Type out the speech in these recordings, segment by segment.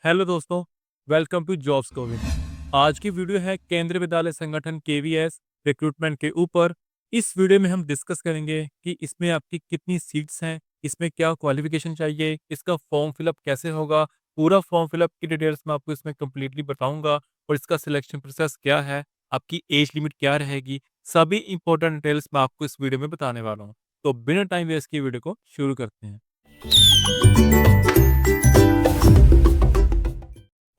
Hello दोस्तों, welcome to jobs CoWIN. आज की वीडियो है केंद्रीय विद्यालय संगठन केवीएस रिक्रूटमेंट के ऊपर। इस वीडियो में हम डिस्कस करेंगे कि इसमें आपकी कितनी सीट्स हैं, इसमें क्या क्वालिफिकेशन चाहिए, इसका फॉर्म फिलअप कैसे होगा। पूरा फॉर्म फिलअप की डिटेल्स मैं आपको इसमें कंप्लीटली बताऊंगा और इसका सिलेक्शन प्रोसेस क्या है, आपकी एज लिमिट क्या रहेगी, सभी इंपॉर्टेंट डिटेल्स मैं आपको इस वीडियो में बताने वाला हूँ। तो बिना टाइम वेस्ट की वीडियो को शुरू करते हैं।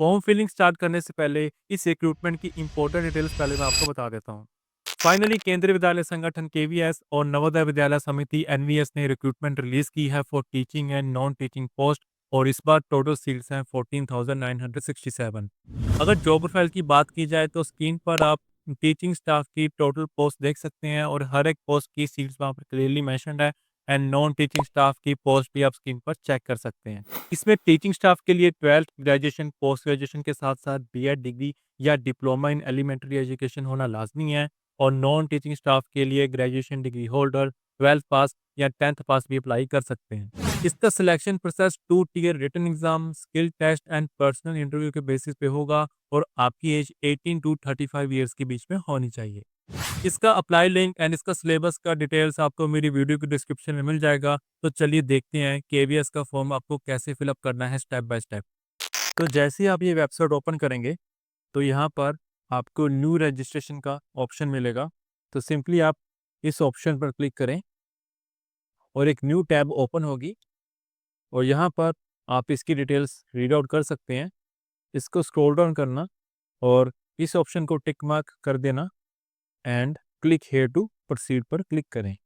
फॉर्म फिलिंग स्टार्ट करने से पहले इस रिक्रूटमेंट की इंपॉर्टेंट डिटेल्स पहले मैं आपको बता देता हूँ। फाइनली केंद्रीय विद्यालय संगठन केवीएस और नवोदय विद्यालय समिति एनवीएस ने रिक्रूटमेंट रिलीज की है for teaching and non teaching post और इस बार टोटल सीट्स हैं 14,967। अगर जॉब प्रोफाइल की बात की जाए तो स्क्रीन पर आप टीचिंग स्टाफ की टोटल पोस्ट देख सकते हैं और हर एक पोस्ट की सीट्स वहाँ पर क्लियरली मेंशन्ड है एंड नॉन टीचिंग स्टाफ की पोस्ट भी आप स्क्रीन पर चेक कर सकते हैं। इसमें टीचिंग स्टाफ के लिए 12th ग्रेजुएशन पोस्ट ग्रेजुएशन के साथ साथ बीएड डिग्री या डिप्लोमा इन एलिमेंट्री एजुकेशन होना लाजमी है और नॉन टीचिंग स्टाफ के लिए ग्रेजुएशन डिग्री होल्डर 12th पास या 10th पास भी अप्लाई कर सकते हैं। इसका selection process 2 tier written exam, skill test and personal interview के बेसिस पे होगा और आपकी एज 18 टू 35 ईयर्स के बीच में होनी चाहिए। इसका अप्लाई लिंक एंड इसका सिलेबस का डिटेल्स आपको मेरी वीडियो के डिस्क्रिप्शन में मिल जाएगा। तो चलिए देखते हैं केवीएस का फॉर्म आपको कैसे फिलअप करना है स्टेप बाय स्टेप। तो जैसे ही आप ये वेबसाइट ओपन करेंगे तो यहाँ पर आपको न्यू रजिस्ट्रेशन का ऑप्शन मिलेगा। तो सिंपली आप इस ऑप्शन पर क्लिक करें और एक न्यू टैब ओपन होगी और यहाँ पर आप इसकी डिटेल्स रीड आउट कर सकते हैं। इसको स्क्रॉल डाउन करना और इस ऑप्शन को टिक मार्क कर देना and click here to proceed पर क्लिक करें।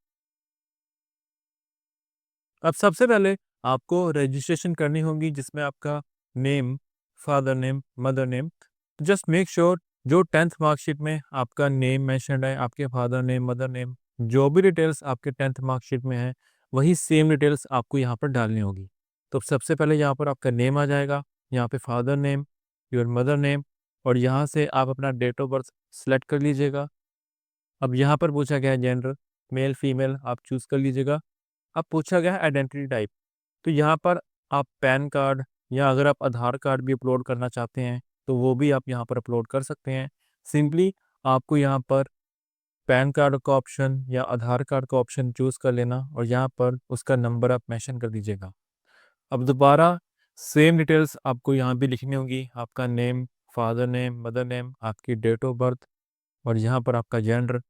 अब सबसे पहले आपको रजिस्ट्रेशन करनी होगी जिसमें आपका name, father name, mother name. Just make sure जो 10th मार्कशीट में आपका नेम मेंशन्ड है, आपके फादर नेम, मदर नेम, जो भी डिटेल्स आपके 10th मार्कशीट में है वही सेम डिटेल्स आपको यहाँ पर डालनी होगी। तो सबसे पहले यहाँ पर आपका नेम आ जाएगा, यहाँ पे father name, your mother name और यहाँ से आप अपना डेट ऑफ बर्थ सेलेक्ट कर लीजिएगा। अब यहाँ पर पूछा गया है जेंडर, मेल फीमेल आप चूज़ कर लीजिएगा। अब पूछा गया है आइडेंटिटी टाइप, तो यहाँ पर आप पैन कार्ड या अगर आप आधार कार्ड भी अपलोड करना चाहते हैं तो वो भी आप यहाँ पर अपलोड कर सकते हैं। सिंपली आपको यहाँ पर पैन कार्ड का ऑप्शन या आधार कार्ड का ऑप्शन चूज़ कर लेना और यहाँ पर उसका नंबर आप मेंशन कर दीजिएगा। अब दोबारा सेम डिटेल्स आपको यहाँ भी लिखनी होगी, आपका name, father name, mother name, आपकी डेट ऑफ बर्थ और यहाँ पर आपका जेंडर।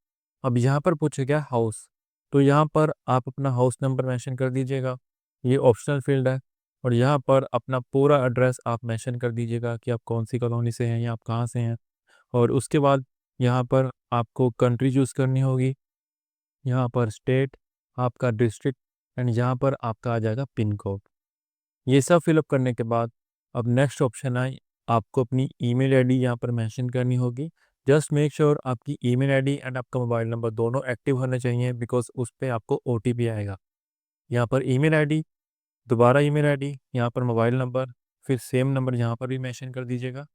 अब यहाँ पर पूछा गया हाउस, तो यहाँ पर आप अपना हाउस नंबर मेंशन कर दीजिएगा, ये ऑप्शनल फील्ड है। और यहाँ पर अपना पूरा एड्रेस आप मेंशन कर दीजिएगा कि आप कौन सी कॉलोनी से हैं या आप कहाँ से हैं। और उसके बाद यहाँ पर आपको कंट्री चूज़ करनी होगी, यहाँ पर स्टेट, आपका डिस्ट्रिक्ट एंड यहाँ पर आपका आ जाएगा पिन कोड। ये सब फिलअप करने के बाद अब नेक्स्ट ऑप्शन है, आपको अपनी ईमेल आईडी यहाँ पर मेंशन करनी होगी। जस्ट मेक श्योर आपकी ईमेल आईडी एंड आपका मोबाइल नंबर दोनों एक्टिव होने चाहिए बिकॉज उस पर आपको ओटीपी आएगा। यहाँ पर ईमेल आईडी, दोबारा ईमेल आईडी, यहाँ पर मोबाइल नंबर, फिर सेम नंबर यहाँ पर भी मेंशन कर दीजिएगा।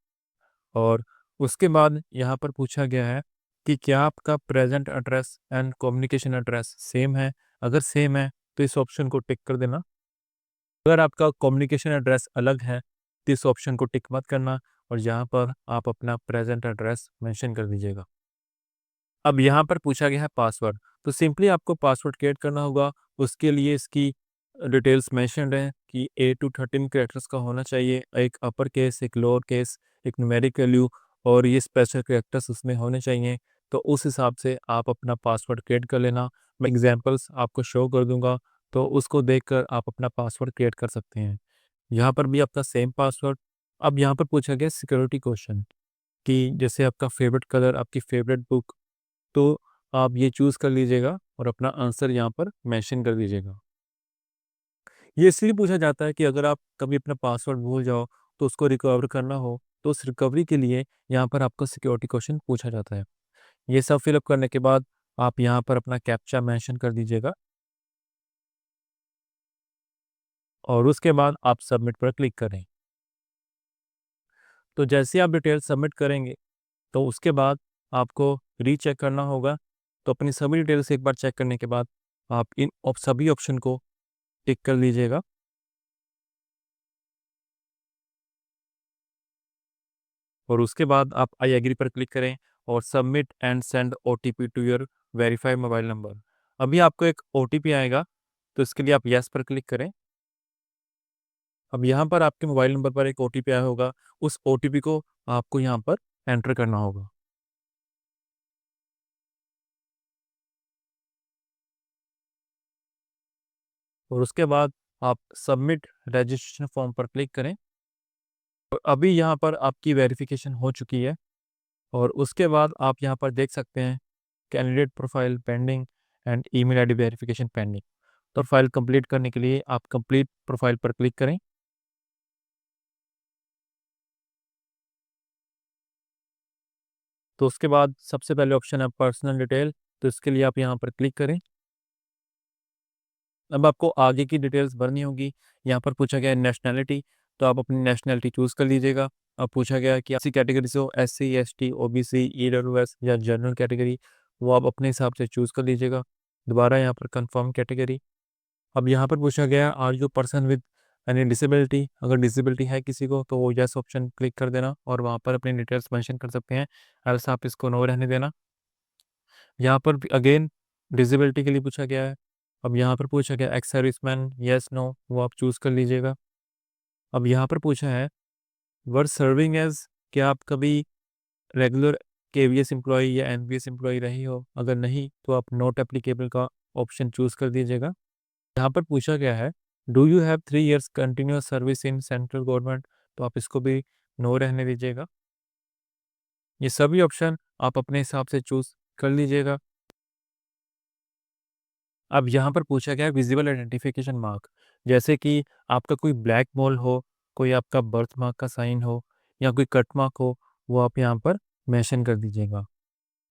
और उसके बाद यहाँ पर पूछा गया है कि क्या आपका present address and communication address same है। अगर सेम है तो इस ऑप्शन को टिक कर देना। अगर आपका कम्युनिकेशन एड्रेस अलग है तो इस ऑप्शन को टिक मत करना और यहाँ पर आप अपना प्रेजेंट एड्रेस मेंशन कर दीजिएगा। अब यहाँ पर पूछा गया है पासवर्ड, तो सिंपली आपको पासवर्ड क्रिएट करना होगा। उसके लिए इसकी डिटेल्स मेंशन्ड है कि 8 to 13 कैरेक्टर्स का होना चाहिए, एक अपर केस, एक लोअर केस, एक न्यूमेरिक वैल्यू और ये स्पेशल कैरेक्टर्स उसमें होने चाहिए। तो उस हिसाब से आप अपना पासवर्ड क्रिएट कर लेना। मैं एग्जांपल्स आपको शो कर दूंगा तो उसको देखकर आप अपना पासवर्ड क्रिएट कर सकते हैं। यहाँ पर भी आपका सेम पासवर्ड। अब यहाँ पर पूछा गया सिक्योरिटी क्वेश्चन कि जैसे आपका फेवरेट कलर, आपकी फेवरेट बुक, तो आप ये चूज़ कर लीजिएगा और अपना आंसर यहाँ पर मेंशन कर दीजिएगा। ये इसलिए पूछा जाता है कि अगर आप कभी अपना पासवर्ड भूल जाओ तो उसको रिकवर करना हो तो उस रिकवरी के लिए यहाँ पर आपको सिक्योरिटी क्वेश्चन पूछा जाता है। ये सब फिलअप करने के बाद आप यहाँ पर अपना कैप्चा मेंशन कर दीजिएगा और उसके बाद आप सबमिट पर क्लिक करें। तो जैसे आप डिटेल सबमिट करेंगे तो उसके बाद आपको रीचेक करना होगा। तो अपनी सभी डिटेल्स एक बार चेक करने के बाद आप इन सभी ऑप्शन को टिक कर लीजिएगा। और उसके बाद आप आई एग्री पर क्लिक करें और submit and send OTP to your verified mobile number. अभी आपको एक ओटीपी आएगा, तो इसके लिए आप यस पर क्लिक करें। अब यहाँ पर आपके मोबाइल नंबर पर एक ओटीपी आया होगा, उस ओटीपी को आपको यहाँ पर एंटर करना होगा। और उसके बाद आप सबमिट रजिस्ट्रेशन फॉर्म पर क्लिक करें। और अभी यहाँ पर आपकी वेरिफिकेशन हो चुकी है। और उसके बाद आप यहाँ पर देख सकते हैं candidate profile pending and email ID verification pending. तो फाइल कंप्लीट करने के लिए आप कंप्लीट प्रोफाइल पर क्लिक करें। तो उसके बाद सबसे पहले ऑप्शन है पर्सनल डिटेल, तो इसके लिए आप यहाँ पर क्लिक करें। अब आपको आगे की डिटेल्स भरनी होगी। यहाँ पर पूछा गया है नेशनैलिटी, तो आप अपनी नेशनैलिटी चूज़ कर लीजिएगा। अब पूछा गया है कि ऐसी कैटेगरी से हो, SC ST OBC EWS या जनरल कैटेगरी, वो आप अपने हिसाब से चूज़ कर लीजिएगा। दोबारा यहाँ पर कंफर्म कैटेगरी। अब यहाँ पर पूछा गया are you person with any disability, अगर डिसेबिलिटी है किसी को तो वो यस ऑप्शन क्लिक कर देना और वहाँ पर अपनी डिटेल्स मेंशन कर सकते हैं, एल्स आप इसको नो रहने देना। यहाँ पर अगेन डिसेबिलिटी के लिए पूछा गया है। अब यहाँ पर पूछा गया एक्स सर्विसमैन, यस नो, वो आप चूज़ कर लीजिएगा। अब यहाँ पर पूछा है वर सर्विंग एज, क्या आप कभी रेगुलर KVS एम्प्लॉय या NVS एम्प्लॉय रही हो, अगर नहीं तो आप नॉट एप्लीकेबल का ऑप्शन चूज़ कर दीजिएगा। यहाँ पर पूछा गया है do you have 3 years continuous service in central government, तो आप इसको भी नो रहने दीजिएगा। ये सभी ऑप्शन आप अपने हिसाब से चूज कर लीजिएगा। अब यहाँ पर पूछा गया है विजिबल आइडेंटिफिकेशन मार्क, जैसे कि आपका कोई ब्लैक मोल हो, कोई आपका बर्थ मार्क का साइन हो या कोई कट मार्क हो, वो आप यहाँ पर मेंशन कर दीजिएगा।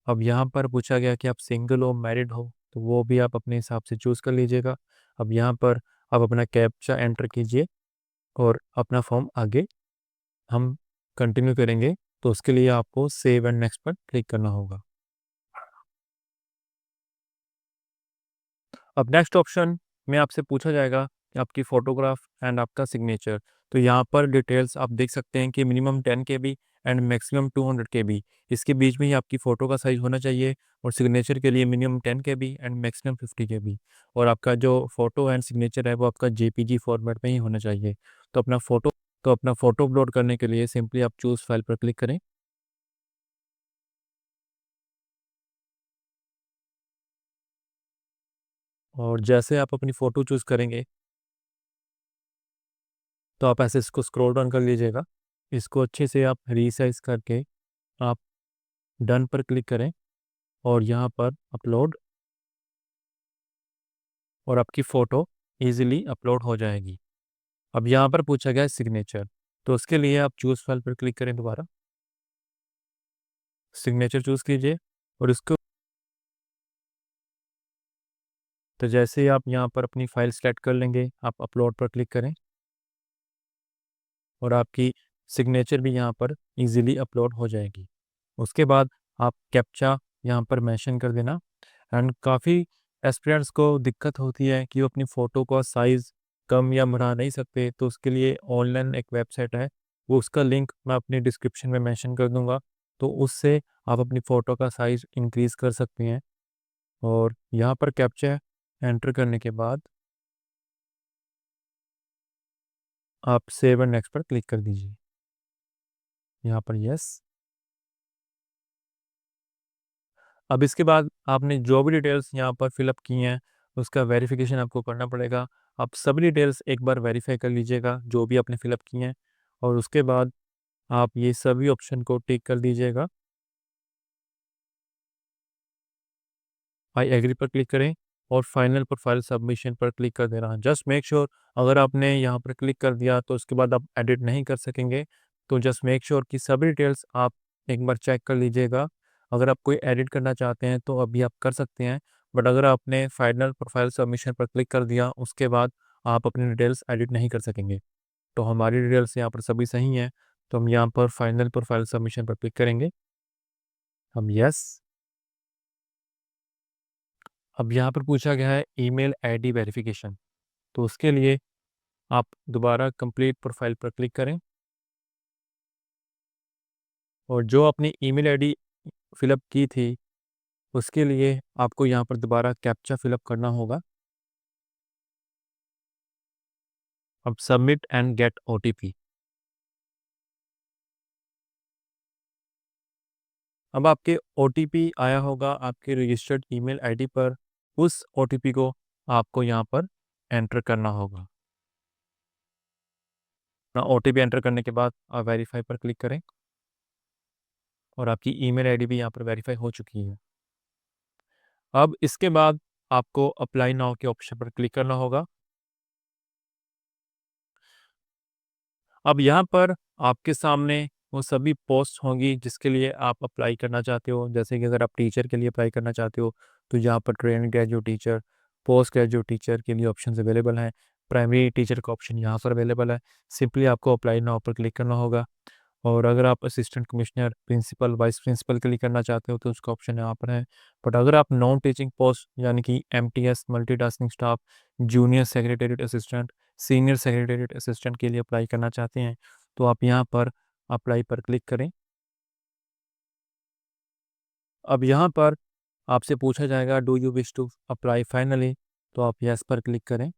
अब यहाँ पर पूछा गया कि आप सिंगल हो मैरिड हो, तो वो भी आप अपने हिसाब से चूज़ कर लीजिएगा। अब यहाँ पर आप अपना कैप्चा एंटर कीजिए और अपना फॉर्म आगे हम कंटिन्यू करेंगे, तो उसके लिए आपको सेव एंड नेक्स्ट पर क्लिक करना होगा। अब नेक्स्ट ऑप्शन में आपसे पूछा जाएगा कि आपकी फ़ोटोग्राफ एंड आपका सिग्नेचर। तो यहाँ पर डिटेल्स आप देख सकते हैं कि minimum 10 KB and maximum 200 KB, इसके बीच में ही आपकी फ़ोटो का साइज़ होना चाहिए। और सिग्नेचर के लिए minimum 10 KB and maximum 50 KB। और आपका जो फ़ोटो एंड सिग्नेचर है वो आपका JPG फॉर्मेट में ही होना चाहिए। तो अपना फ़ोटो अपलोड करने के लिए सिंपली आप चूज़ फाइल पर क्लिक करें। और जैसे आप अपनी फ़ोटो चूज़ करेंगे तो आप ऐसे इसको स्क्रॉल डाउन कर लीजिएगा। इसको अच्छे से आप रीसाइज करके आप डन पर क्लिक करें और यहाँ पर अपलोड, और आपकी फ़ोटो इजीली अपलोड हो जाएगी। अब यहाँ पर पूछा गया है सिग्नेचर, तो उसके लिए आप चूज़ फाइल पर क्लिक करें, दोबारा सिग्नेचर चूज़ कीजिए और इसको, तो जैसे ही आप यहाँ पर अपनी फ़ाइल सेलेक्ट कर लेंगे आप अपलोड पर क्लिक करें और आपकी सिग्नेचर भी यहाँ पर इजीली अपलोड हो जाएगी। उसके बाद आप कैप्चा यहाँ पर मेंशन कर देना। एंड काफ़ी एस्पिरेंट्स को दिक्कत होती है कि वो अपनी फ़ोटो का साइज़ कम या बढ़ा नहीं सकते, तो उसके लिए ऑनलाइन एक वेबसाइट है, वो उसका लिंक मैं अपनी डिस्क्रिप्शन में मेंशन कर दूंगा। तो उससे आप अपनी फ़ोटो का साइज़ इंक्रीज़ कर सकते हैं। और यहाँ पर कैप्चा एंटर करने के बाद आप सेव एंड नेक्स्ट पर क्लिक कर दीजिए। यहाँ पर यस। अब इसके बाद आपने जो भी डिटेल्स यहाँ पर फिलअप की हैं उसका वेरिफिकेशन आपको करना पड़ेगा। आप सभी डिटेल्स एक बार वेरीफाई कर लीजिएगा जो भी आपने फिलअप की हैं, और उसके बाद आप ये सभी ऑप्शन को टिक कर दीजिएगा। आई एग्री पर क्लिक करें और फाइनल प्रोफाइल सबमिशन पर क्लिक कर देना। जस्ट मेक श्योर, अगर आपने यहाँ पर क्लिक कर दिया तो उसके बाद आप एडिट नहीं कर सकेंगे। तो जस्ट मेक श्योर कि सभी डिटेल्स आप एक बार चेक कर लीजिएगा। अगर आप कोई एडिट करना चाहते हैं तो अभी आप कर सकते हैं, बट अगर आपने फाइनल प्रोफाइल सबमिशन पर क्लिक कर दिया उसके बाद आप अपनी डिटेल्स एडिट नहीं कर सकेंगे। तो हमारी डिटेल्स यहाँ पर सभी सही हैं, तो हम यहाँ पर फाइनल प्रोफाइल सबमिशन पर क्लिक करेंगे। हम यस। अब यहाँ पर पूछा गया है ईमेल आईडी वेरिफिकेशन, तो उसके लिए आप दोबारा कंप्लीट प्रोफाइल पर क्लिक करें और जो आपने ईमेल आईडी फिलअप की थी उसके लिए आपको यहाँ पर दोबारा कैप्चा फिलअप करना होगा। अब सबमिट एंड गेट ओटीपी। अब आपके ओटीपी आया होगा आपके रजिस्टर्ड ईमेल आईडी पर। उस ओटीपी को आपको यहाँ पर एंटर करना होगा। ओटीपी एंटर करने के बाद आप वेरीफाई पर क्लिक करें और आपकी ईमेल आईडी भी यहाँ पर वेरीफाई हो चुकी है। अब इसके बाद आपको अप्लाई नाउ के ऑप्शन पर क्लिक करना होगा। अब यहाँ पर आपके सामने वो सभी पोस्ट होंगी जिसके लिए आप अप्लाई करना चाहते हो। जैसे कि अगर आप टीचर के लिए अप्लाई करना चाहते हो तो यहाँ पर train graduate teacher, post graduate teacher के लिए ऑप्शन अवेलेबल हैं। प्राइमरी टीचर का ऑप्शन यहाँ पर अवेलेबल है। सिंपली आपको अप्लाई नाउ पर क्लिक करना होगा। और अगर आप assistant commissioner, principal, vice principal के लिए करना चाहते हो तो उसका ऑप्शन यहाँ पर है। बट अगर आप नॉन टीचिंग पोस्ट यानी कि MTS multitasking staff, junior secretariat assistant, senior secretariat assistant के लिए अप्लाई करना चाहते हैं तो आप यहाँ पर अप्लाई पर क्लिक करें। अब यहाँ पर आपसे पूछा जाएगा do you wish to apply finally, तो आप यस पर क्लिक करें।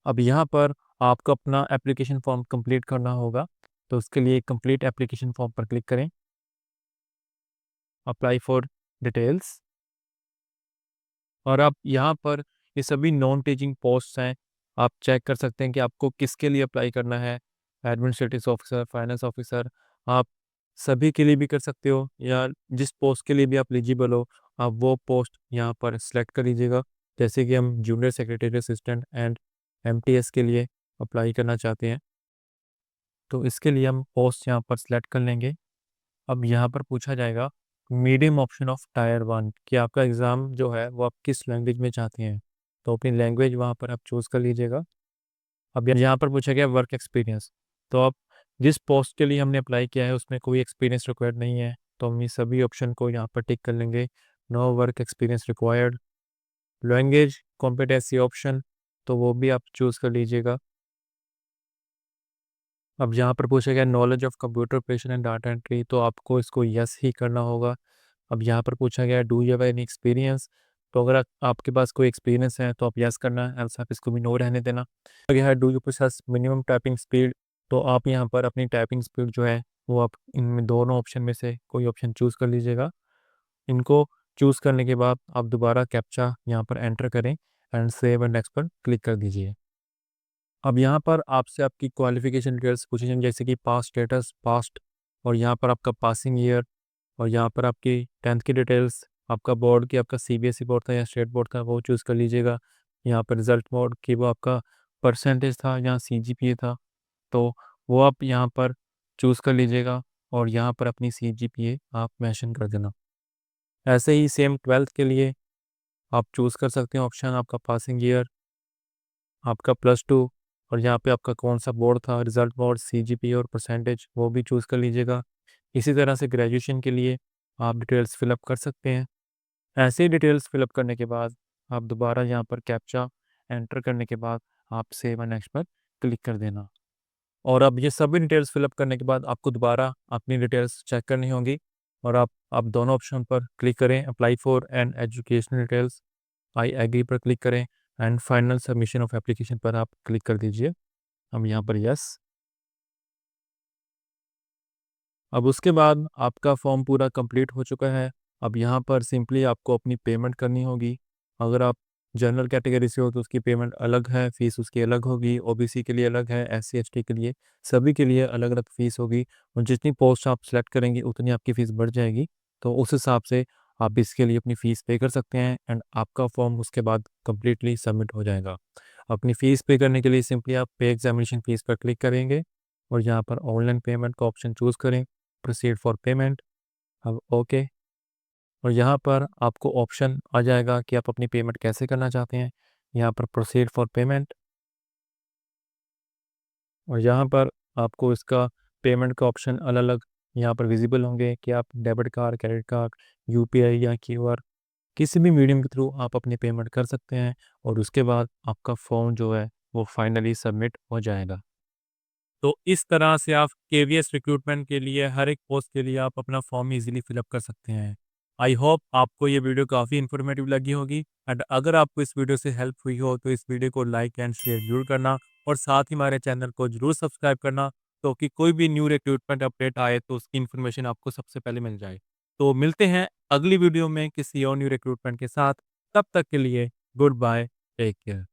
अब यहाँ पर आपको अपना एप्लीकेशन फॉर्म कंप्लीट करना होगा तो उसके लिए कंप्लीट एप्लीकेशन फॉर्म पर क्लिक करें। Apply for details. और आप यहाँ पर ये सभी नॉन टीचिंग पोस्ट हैं। आप चेक कर सकते हैं कि आपको किसके लिए अप्लाई करना है। एडमिनिस्ट्रेटिव ऑफिसर, फाइनेंस ऑफिसर, आप सभी के लिए भी कर सकते हो या जिस पोस्ट के लिए भी आप एलिजिबल हो आप वो पोस्ट यहाँ पर सिलेक्ट कर लीजिएगा। जैसे कि हम junior secretary assistant and MTS के लिए अप्लाई करना चाहते हैं तो इसके लिए हम पोस्ट यहाँ पर सिलेक्ट कर लेंगे। अब यहाँ पर पूछा जाएगा मीडियम ऑप्शन ऑफ टायर 1 कि आपका एग्ज़ाम जो है वो आप किस लैंग्वेज में चाहते हैं तो अपनी लैंग्वेज वहाँ पर आप चूज़ कर लीजिएगा। अब यहाँ पर पूछा गया वर्क एक्सपीरियंस, तो आप जिस पोस्ट के लिए हमने अप्लाई किया है उसमें कोई एक्सपीरियंस रिक्वायर्ड नहीं है तो हम ये सभी ऑप्शन को यहाँ पर टिक कर लेंगे। No work experience required. Language competency option, तो वो भी आप चूज़ कर लीजिएगा। अब यहाँ पर पूछा गया knowledge of computer operation and data entry, तो आपको इसको यस ही करना होगा। अब यहाँ पर पूछा गया do you have any experience, तो अगर आपके पास कोई एक्सपीरियंस है तो आप यस करना है, एल्स आप इसको भी नो रहने देना। अगर है do you possess minimum typing speed, तो आप यहाँ पर अपनी टाइपिंग स्पीड जो है वो आप इनमें दोनों ऑप्शन में से कोई ऑप्शन चूज़ कर लीजिएगा। इनको चूज़ करने के बाद आप दोबारा कैप्चा यहाँ पर एंटर करें एंड सेव एंड नेक्स्ट पर क्लिक कर दीजिए। अब यहाँ पर आपसे आपकी क्वालिफिकेशन डिटेल्स पूछी जाएंगी जैसे कि पास स्टेटस, पास्ट, और यहाँ पर आपका पासिंग ईयर, और यहाँ पर आपकी 10th की डिटेल्स, आपका बोर्ड की आपका CBSE बोर्ड था या स्टेट बोर्ड था वो चूज़ कर लीजिएगा। यहाँ पर रिज़ल्ट बोर्ड की वो आपका परसेंटेज था या CGPA था तो वो आप यहाँ पर चूज़ कर लीजिएगा और यहाँ पर अपनी CGPA आप मेंशन कर देना। ऐसे ही सेम 12th के लिए आप चूज़ कर सकते हैं ऑप्शन आपका पासिंग ईयर, आपका +2, और यहाँ पे आपका कौन सा बोर्ड था, रिज़ल्ट बोर्ड, CGPA और परसेंटेज वो भी चूज़ कर लीजिएगा। इसी तरह से ग्रेजुएशन के लिए आप डिटेल्स फिलअप कर सकते हैं। ऐसे ही डिटेल्स फिलअप करने के बाद आप दोबारा यहाँ पर कैप्चा एंटर करने के बाद आप सेव एंड नेक्स्ट पर क्लिक कर देना। और अब ये सभी डिटेल्स फिलअप करने के बाद आपको दोबारा अपनी डिटेल्स चेक करनी होंगी और आप दोनों ऑप्शन पर क्लिक करें। Apply for an educational details, I agree पर क्लिक करें and final submission of application पर आप क्लिक कर दीजिए। अब यहाँ पर यस। अब उसके बाद आपका फॉर्म पूरा कंप्लीट हो चुका है। अब यहाँ पर सिंपली आपको अपनी पेमेंट करनी होगी। अगर आप जनरल कैटेगरी से हो तो उसकी पेमेंट अलग है, फ़ीस उसकी अलग होगी। OBC के लिए अलग है, SC ST के लिए, सभी के लिए अलग अलग फ़ीस होगी और जितनी पोस्ट आप सेलेक्ट करेंगे उतनी आपकी फ़ीस बढ़ जाएगी। तो उस हिसाब से आप इसके लिए अपनी फ़ीस पे कर सकते हैं एंड आपका फॉर्म उसके बाद कम्प्लीटली सबमिट हो जाएगा। अपनी फ़ीस पे करने के लिए सिंपली आप पे एग्जामिनेशन फ़ीस पर क्लिक करेंगे और यहाँ पर ऑनलाइन पेमेंट का ऑप्शन चूज़ करें, प्रोसीड फॉर पेमेंट। अब ओके, और यहाँ पर आपको ऑप्शन आ जाएगा कि आप अपनी पेमेंट कैसे करना चाहते हैं। यहाँ पर प्रोसीड फॉर पेमेंट, और यहाँ पर आपको इसका पेमेंट का ऑप्शन अलग अलग यहाँ पर विजिबल होंगे कि आप debit card, credit card, UPI या QR किसी भी मीडियम के थ्रू आप अपनी पेमेंट कर सकते हैं और उसके बाद आपका फॉर्म जो है वो फाइनली सबमिट हो जाएगा। तो इस तरह से आप केवीएस रिक्रूटमेंट के लिए हर एक पोस्ट के लिए आप अपना फॉर्म ईज़िली फिल अप कर सकते हैं। आई होप आपको ये वीडियो काफ़ी इन्फॉर्मेटिव लगी होगी एंड अगर आपको इस वीडियो से हेल्प हुई हो तो इस वीडियो को लाइक एंड शेयर ज़रूर करना और साथ ही हमारे चैनल को ज़रूर सब्सक्राइब करना, तो कि कोई भी न्यू रिक्रूटमेंट अपडेट आए तो उसकी इन्फॉर्मेशन आपको सबसे पहले मिल जाए। तो मिलते हैं अगली वीडियो में किसी और न्यू रिक्रूटमेंट के साथ। तब तक के लिए गुड बाय, टेक केयर।